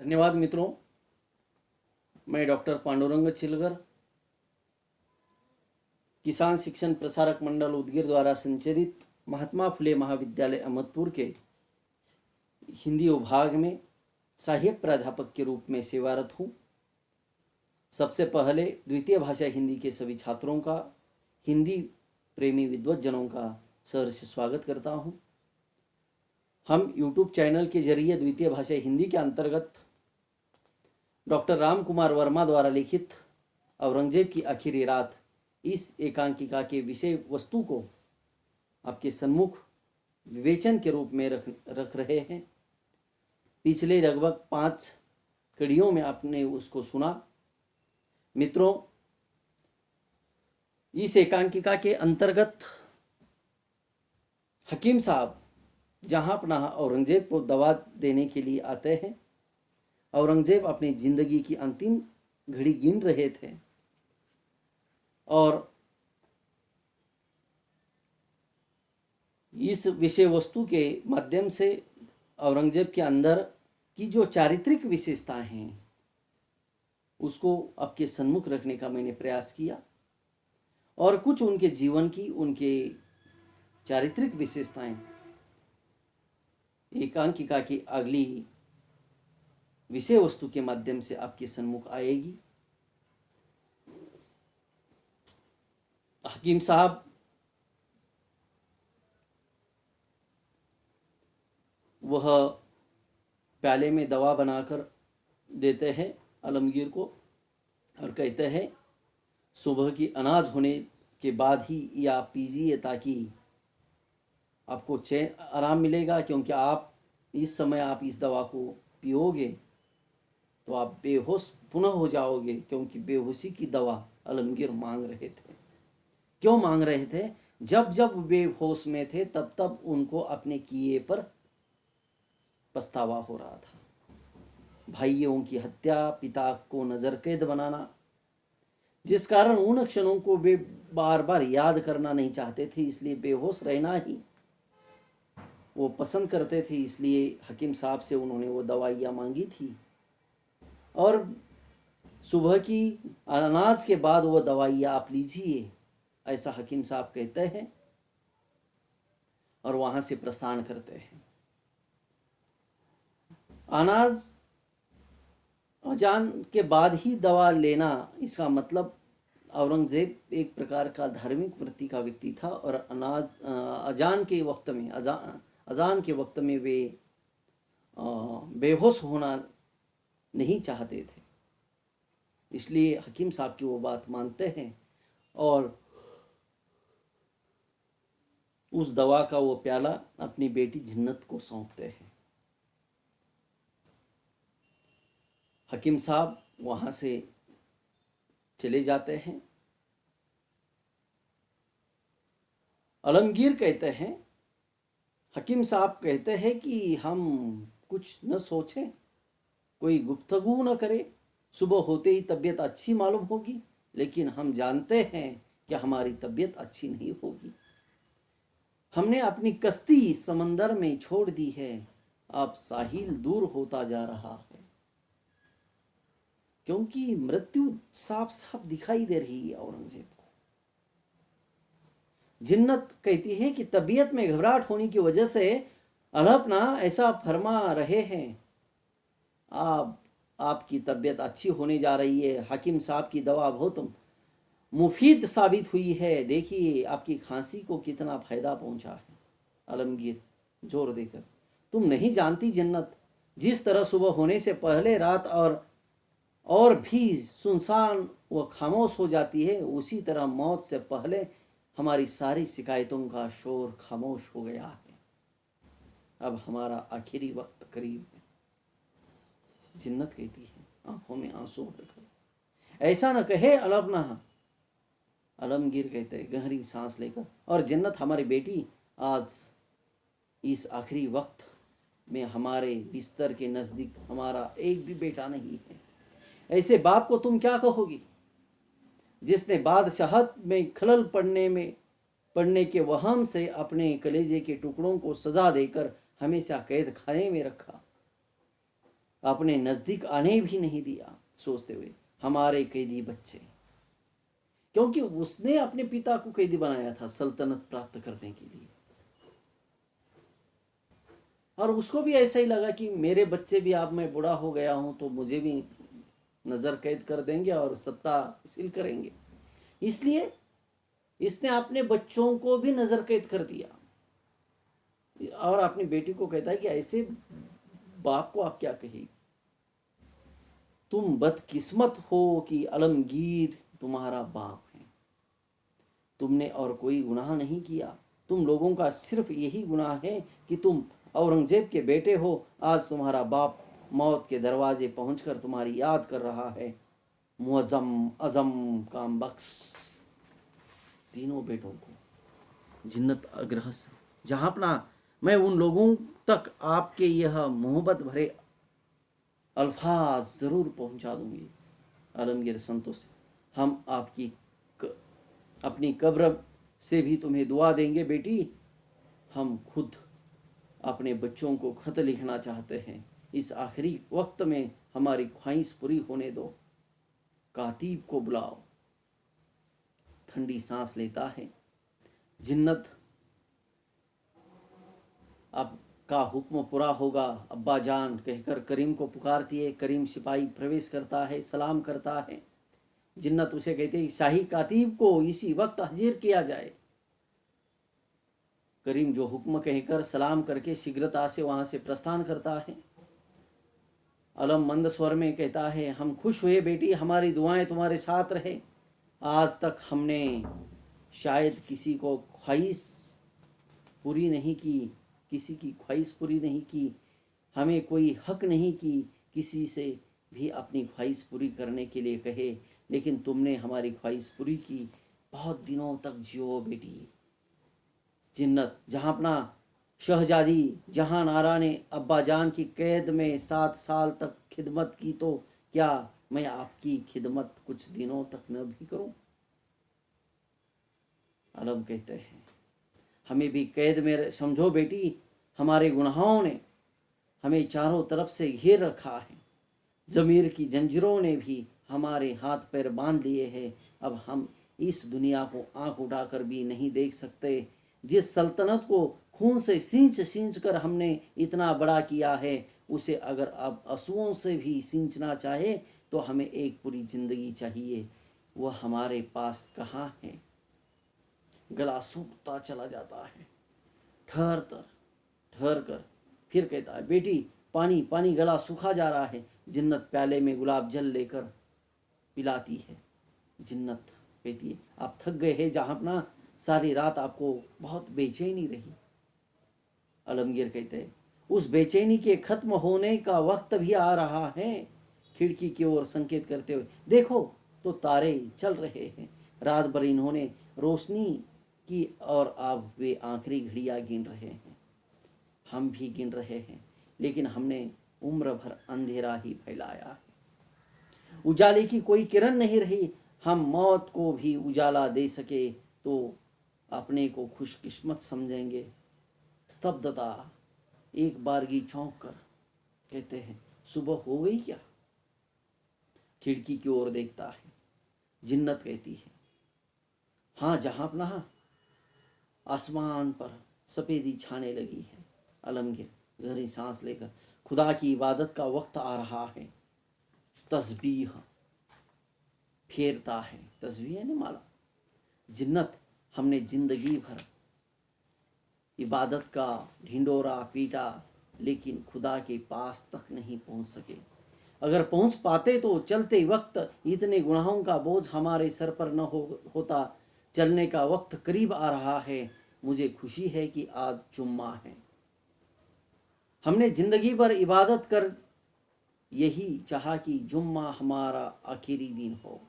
धन्यवाद मित्रों। मैं डॉक्टर पांडुरंग चिलगर, किसान शिक्षण प्रसारक मंडल उदगीर द्वारा संचालित महात्मा फुले महाविद्यालय अहमदपुर के हिंदी विभाग में सहायक प्राध्यापक के रूप में सेवारत हूँ। सबसे पहले द्वितीय भाषा हिंदी के सभी छात्रों का, हिंदी प्रेमी विद्वज्जनों का सहर्ष स्वागत करता हूँ। हम YouTube चैनल के जरिए द्वितीय भाषा हिंदी के अंतर्गत डॉक्टर राम कुमार वर्मा द्वारा लिखित औरंगजेब की आखिरी रात इस एकांकिका के विषय वस्तु को आपके सम्मुख विवेचन के रूप में रख रहे हैं। पिछले लगभग 5 कड़ियों में आपने उसको सुना। मित्रों, इस एकांकिका के अंतर्गत हकीम साहब जहां अपना औरंगजेब को दवा देने के लिए आते हैं। औरंगजेब अपनी जिंदगी की अंतिम घड़ी गिन रहे थे और इस विषय वस्तु के माध्यम से औरंगजेब के अंदर की जो चारित्रिक विशेषताएं हैं उसको आपके सन्मुख रखने का मैंने प्रयास किया और कुछ उनके जीवन की, उनके चारित्रिक विशेषताएं एकांकिका की अगली विषय वस्तु के माध्यम से आपके सन्मुख आएगी। हकीम साहब वह प्याले में दवा बनाकर देते हैं आलमगीर को और कहते हैं सुबह की अनाज होने के बाद ही या पीजिए ताकि आपको चैन आराम मिलेगा, क्योंकि आप इस समय आप इस दवा को पियोगे तो आप बेहोश पुनः हो जाओगे। क्योंकि बेहोशी की दवा आलमगीर मांग रहे थे। क्यों मांग रहे थे? जब जब बेहोश में थे तब तब उनको अपने किए पर पछतावा हो रहा था। भाइयों की हत्या, पिता को नजर कैद बनाना, जिस कारण उन क्षणों को वे बार बार याद करना नहीं चाहते थे, इसलिए बेहोश रहना ही वो पसंद करते थे। इसलिए हकीम साहब से उन्होंने वो दवाइयाँ मांगी थी और सुबह की अनाज के बाद वो दवाइयाँ आप लीजिए, ऐसा हकीम साहब कहते हैं और वहाँ से प्रस्थान करते हैं। अनाज अजान के बाद ही दवा लेना, इसका मतलब औरंगजेब एक प्रकार का धार्मिक वृत्ति का व्यक्ति था और अजान के वक्त में अजान के वक्त में वे बेहोश होना नहीं चाहते थे। इसलिए हकीम साहब की वो बात मानते हैं और उस दवा का वो प्याला अपनी बेटी जिन्नत को सौंपते हैं। हकीम साहब वहां से चले जाते हैं। आलमगीर कहते हैं, हकीम साहब कहते हैं कि हम कुछ न सोचें, कोई गुफ्तगू न करे, सुबह होते ही तबीयत अच्छी मालूम होगी, लेकिन हम जानते हैं कि हमारी तबीयत अच्छी नहीं होगी। हमने अपनी कश्ती समंदर में छोड़ दी है, अब साहिल दूर होता जा रहा है। क्योंकि मृत्यु साफ साफ दिखाई दे रही है औरंगजेब को। जिन्नत कहती है कि तबीयत में घबराहट होने की वजह से अल्लाह ऐसा फरमा रहे हैं, आपकी तबीयत अच्छी होने जा रही है। हकीम साहब की दवा बहुत मुफीद साबित हुई है, देखिए आपकी खांसी को कितना फायदा पहुंचा है। आलमगीर जोर देकर, तुम नहीं जानती जिन्नत, जिस तरह सुबह होने से पहले रात और भी सुनसान व खामोश हो जाती है, उसी तरह मौत से पहले हमारी सारी शिकायतों का शोर खामोश हो गया है। अब हमारा आखिरी वक्त करीब है। जिन्नत कहती है आंखों में आंसू भरकर, ऐसा न कहे अलबना। आलमगीर कहते हैं गहरी सांस लेकर, और जिन्नत हमारी बेटी आज इस आखिरी वक्त में हमारे बिस्तर के नज़दीक हमारा एक भी बेटा नहीं है। ऐसे बाप को तुम क्या कहोगी जिसने बादशाहत में खलल पड़ने के वहम से अपने कलेजे के टुकड़ों को सजा देकर हमेशा कैद खाने में रखा। अपने नज़दीक आने भी नहीं दिया, सोचते हुए हमारे कैदी बच्चे, क्योंकि उसने अपने पिता को कैदी बनाया था सल्तनत प्राप्त करने के लिए। और उसको भी ऐसा ही लगा कि मेरे बच्चे भी, अब मैं बूढ़ा हो गया हूं तो मुझे भी नज़र कैद कर देंगे और सत्ता हासिल करेंगे, इसलिए इसने अपने बच्चों को भी नज़र कैद कर दिया। और अपनी बेटी को कहता है कि ऐसे बाप को आप क्या कहेगी, तुम बदकिस्मत हो कि आलमगीर तुम्हारा बाप है, तुमने और कोई गुनाह नहीं किया, तुम लोगों का सिर्फ यही गुनाह है कि तुम औरंगजेब के बेटे हो। आज तुम्हारा बाप मौत के दरवाजे पहुंचकर तुम्हारी याद कर रहा है। मुअज्जम अजम काम बख्श, तीनों बेटों को जिन्नत आग्रह से, जहां अपना मैं उन लोगों तक आपके यह मोहब्बत भरे अल्फाज जरूर पहुंचा दूंगी। आलमगीर संतोष, हम आपकी अपनी कब्र से भी तुम्हें दुआ देंगे बेटी। हम खुद अपने बच्चों को खत लिखना चाहते हैं, इस आखिरी वक्त में हमारी ख्वाहिश पूरी होने दो। कातिब को बुलाओ। ठंडी सांस लेता है। जिन्नत, अब का हुक्म पूरा होगा अब्बा जान कहकर करीम को पुकारती है। करीम सिपाही प्रवेश करता है, सलाम करता है। जिन्नत उसे कहते हैं शाही कातिब को इसी वक्त हाजिर किया जाए। करीम जो हुक्म कहकर सलाम करके शीघ्रता से वहां से प्रस्थान करता है। अलम मंद स्वर में कहता है, हम खुश हुए बेटी, हमारी दुआएं तुम्हारे साथ रहे। आज तक हमने शायद किसी को ख्वाहिश पूरी नहीं की, किसी की ख्वाहिश पूरी नहीं की, हमें कोई हक नहीं की किसी से भी अपनी ख्वाहिश पूरी करने के लिए कहे, लेकिन तुमने हमारी ख्वाहिश पूरी की। बहुत दिनों तक जियो बेटी। जिन्नत, जहाँ अपना शहजादी जहां नारा ने अब्बा जान की कैद में 7 साल तक खिदमत की, तो क्या मैं आपकी खिदमत कुछ दिनों तक न भी करूं? अलम कहते हैं, हमें भी कैद में समझो बेटी, हमारे गुनाहों ने हमें चारों तरफ से घेर रखा है। ज़मीर की जंजीरों ने भी हमारे हाथ पैर बांध लिए हैं। अब हम इस दुनिया को आंख उठाकर भी नहीं देख सकते। जिस सल्तनत को खून से सींच कर हमने इतना बड़ा किया है, उसे अगर अब आंसुओं से भी सींचना चाहे तो हमें एक पूरी जिंदगी चाहिए। वह हमारे पास कहाँ है? गला सूखता चला जाता है। ठहर कर फिर कहता है, बेटी पानी पानी, गला सूखा जा रहा है। जिन्नत प्याले में गुलाब जल लेकर पिलाती है। जिन्नत कहती है, आप थक गए हैं जहांपना, सारी रात आपको बहुत बेचैनी रही। आलमगीर कहते हैं, उस बेचैनी के खत्म होने का वक्त भी आ रहा है। खिड़की की ओर संकेत करते हुए, देखो तो तारे चल रहे हैं। रात भर इन्होंने रोशनी की और अब वे आखिरी घड़ियां गिन रहे हैं। हम भी गिन रहे हैं, लेकिन हमने उम्र भर अंधेरा ही फैलाया है। उजाले की कोई किरण नहीं रही। हम मौत को भी उजाला दे सके तो अपने को खुशकिस्मत समझेंगे। स्तब्धता। एक बारगी चौंक कर कहते हैं, सुबह हो गई क्या? खिड़की की ओर देखता है। जिन्नत कहती है, हाँ जहां अपना आसमान पर सफेदी छाने लगी है। आलमगीर गहरी सांस लेकर, खुदा की इबादत का वक्त आ रहा है। तस्बीह फेरता है। तस्बीह है माला। जिन्नत, हमने जिंदगी भर इबादत का ढिंडोरा पीटा, लेकिन खुदा के पास तक नहीं पहुंच सके। अगर पहुंच पाते तो चलते वक्त इतने गुनाहों का बोझ हमारे सर पर न होता। चलने का वक्त करीब आ रहा है। मुझे खुशी है कि आज जुम्मा है। हमने जिंदगी भर इबादत कर यही चाहा कि जुम्मा हमारा आखिरी दिन हो।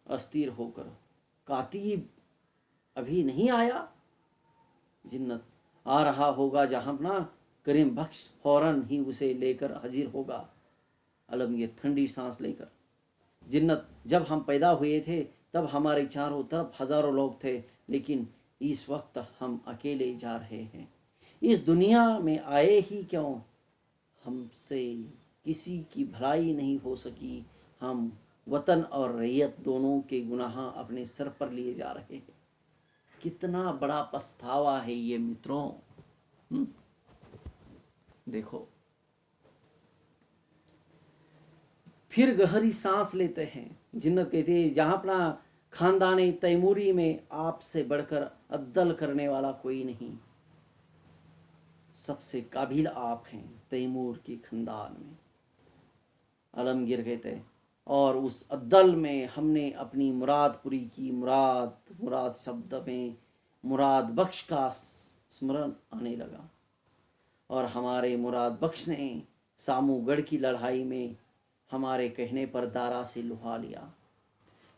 अस्थिर होकर, कातिब अभी नहीं आया? जिन्नत, आ रहा होगा जहांपना, करीम बख्श फौरन ही उसे लेकर हाजिर होगा। आलमगीर ठंडी सांस लेकर, जिन्नत, जब हम पैदा हुए थे तब हमारे चारों तरफ हजारों लोग थे, लेकिन इस वक्त हम अकेले जा रहे हैं। इस दुनिया में आए ही क्यों? हमसे किसी की भलाई नहीं हो सकी। हम वतन और रैयत दोनों के गुनाह अपने सर पर लिए जा रहे हैं। कितना बड़ा पछतावा है ये मित्रों। देखो, फिर गहरी सांस लेते हैं। जिन्नत कहती है, जहां अपना खानदान तैमूरी में आपसे बढ़कर अद्दल करने वाला कोई नहीं, सबसे काबिल आप हैं तैमूर के खानदान में। आलमगीर कहते हैं, और उस अद्दल में हमने अपनी मुराद पूरी की। मुराद शब्द में मुराद बख्श का स्मरण आने लगा, और हमारे मुराद बख्श ने सामूगढ़ की लड़ाई में हमारे कहने पर दारा से लुहा लिया।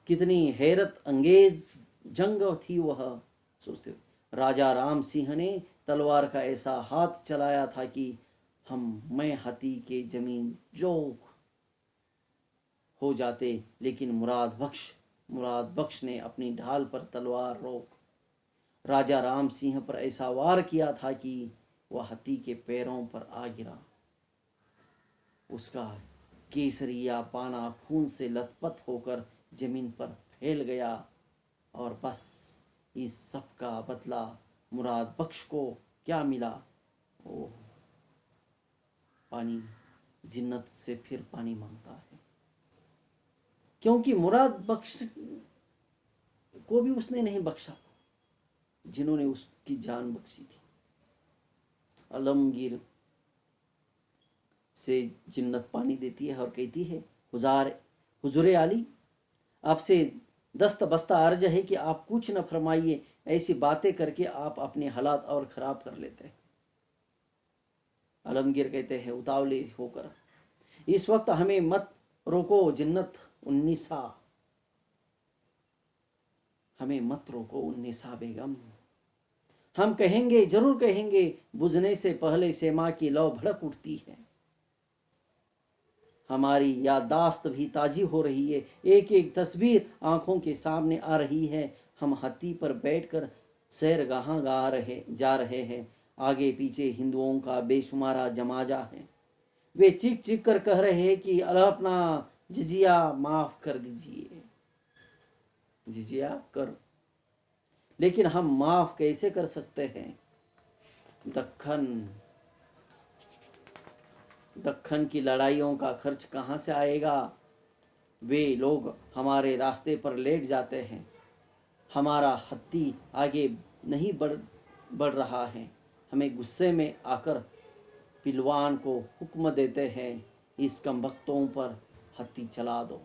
कितनी हैरत अंगेज जंग थी वह। सोचते हो, राजा राम सिंह ने तलवार का ऐसा हाथ चलाया था कि मैं हाथी के जमीन जोग हो जाते, लेकिन मुराद बख्श ने अपनी ढाल पर तलवार रोक राजा राम सिंह पर ऐसा वार किया था कि वह हाथी के पैरों पर आ गिरा। उसका केसरिया पाना खून से लथपथ होकर जमीन पर फैल गया, और बस इस सब का बदला मुराद बख्श को क्या मिला? ओह, पानी। जिन्नत से फिर पानी मांगता है, क्योंकि मुराद बख्श को भी उसने नहीं बख्शा जिन्होंने उसकी जान बख्शी थी। आलमगीर से जिन्नत पानी देती है और कहती है, हुजूर आली, आपसे दस्त बस्ता अर्ज है कि आप कुछ न फरमाइए। ऐसी बातें करके आप अपने हालात और खराब कर लेते हैं। आलमगीर कहते हैं उतावले होकर, इस वक्त हमें मत रोको जिन्नत उन्नीसा, हमें मत रोको उन्नीसा बेगम। हम कहेंगे, जरूर कहेंगे, बुझने से पहले सेमा की लौ भड़क उठती है। हमारी याददाश्त भी ताजी हो रही है, एक एक तस्वीर आंखों के सामने आ रही है। हम हाथी पर बैठकर सैरगाह जा रहे हैं। आगे पीछे हिंदुओं का बेशुमारा जमाजा है। वे चीख चीख कर कह रहे हैं कि अल्लाह अपना जिजिया माफ कर दीजिए, जिजिया कर। लेकिन हम माफ कैसे कर सकते हैं? दक्खन की लड़ाइयों का खर्च कहाँ से आएगा? वे लोग हमारे रास्ते पर लेट जाते हैं। हमारा हाथी आगे नहीं बढ़ रहा है। हमें गुस्से में आकर पिलवान को हुक्म देते हैं, इस कमबख्तों पर हाथी चला दो।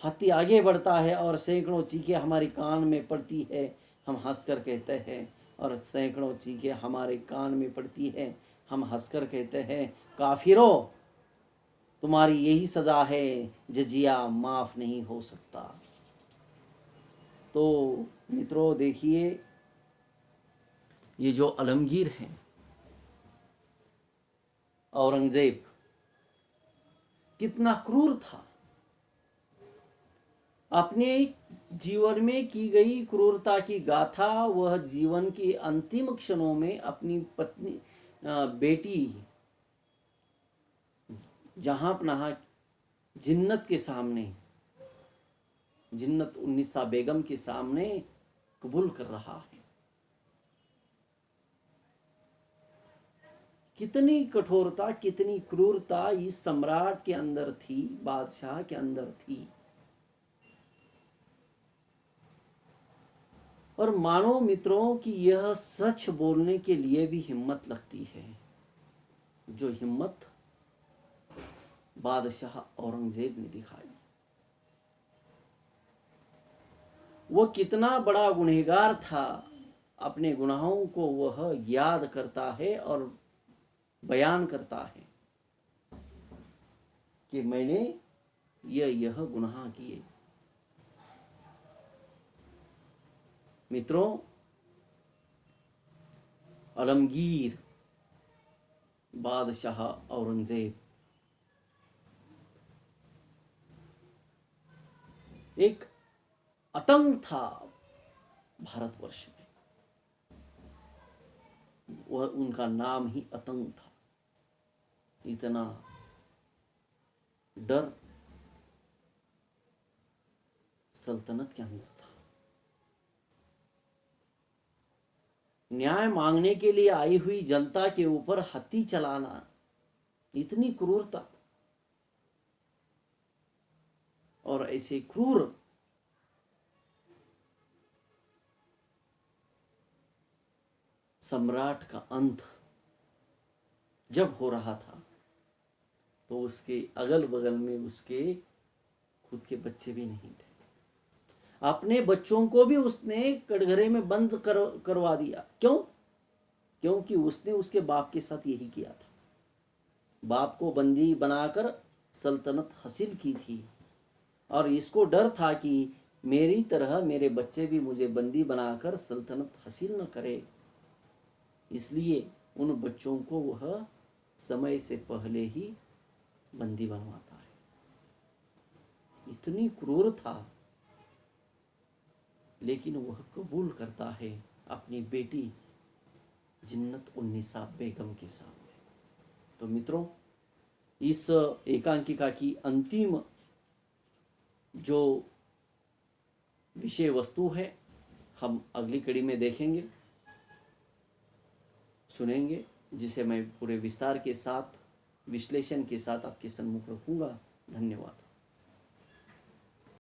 हाथी आगे बढ़ता है और सैकड़ों चीखें हमारे कान में पड़ती है। हम हंसकर कहते हैं, और सैकड़ों चीखें हमारे कान में पड़ती है। हम हंसकर कहते हैं, काफिरों, तुम्हारी यही सजा है, जजिया माफ नहीं हो सकता। तो मित्रों देखिए, ये जो आलमगीर हैं, औरंगजेब कितना क्रूर था। अपने जीवन में की गई क्रूरता की गाथा वह जीवन के अंतिम क्षणों में अपनी पत्नी बेटी जहां पनाह जिन्नत के सामने, जिन्नत उन्नीसा बेगम के सामने कबूल कर रहा है। कितनी कठोरता, कितनी क्रूरता इस सम्राट के अंदर थी, बादशाह के अंदर थी। और मानो मित्रों कि यह सच बोलने के लिए भी हिम्मत लगती है, जो हिम्मत बादशाह औरंगजेब ने दिखाई। वो कितना बड़ा गुनहगार था, अपने गुनाहों को वह याद करता है और बयान करता है कि मैंने यह गुनाह किए। मित्रों, आलमगीर बादशाह औरंगजेब एक आतंक था भारतवर्ष में। वह उनका नाम ही आतंक था। इतना डर सल्तनत के अंदर था। न्याय मांगने के लिए आई हुई जनता के ऊपर हत्ती चलाना, इतनी क्रूरता। और ऐसे क्रूर सम्राट का अंत जब हो रहा था तो उसके अगल बगल में उसके खुद के बच्चे भी नहीं थे। अपने बच्चों को भी उसने कटघरे में बंद करवा दिया। क्यों? क्योंकि उसने उसके बाप के साथ यही किया था। बाप को बंदी बनाकर सल्तनत हासिल की थी और इसको डर था कि मेरी तरह मेरे बच्चे भी मुझे बंदी बनाकर सल्तनत हासिल न करे, इसलिए उन बच्चों को वह समय से पहले ही बंदी बनवाता है। इतनी क्रूर था, लेकिन वह कबूल करता है अपनी बेटी जिन्नत उन्निसा बेगम के सामने। तो मित्रों, इस एकांकिका की अंतिम जो विषय वस्तु है हम अगली कड़ी में देखेंगे, सुनेंगे, जिसे मैं पूरे विस्तार के साथ, विश्लेषण के साथ आपके सम्मुख रखूंगा। धन्यवाद।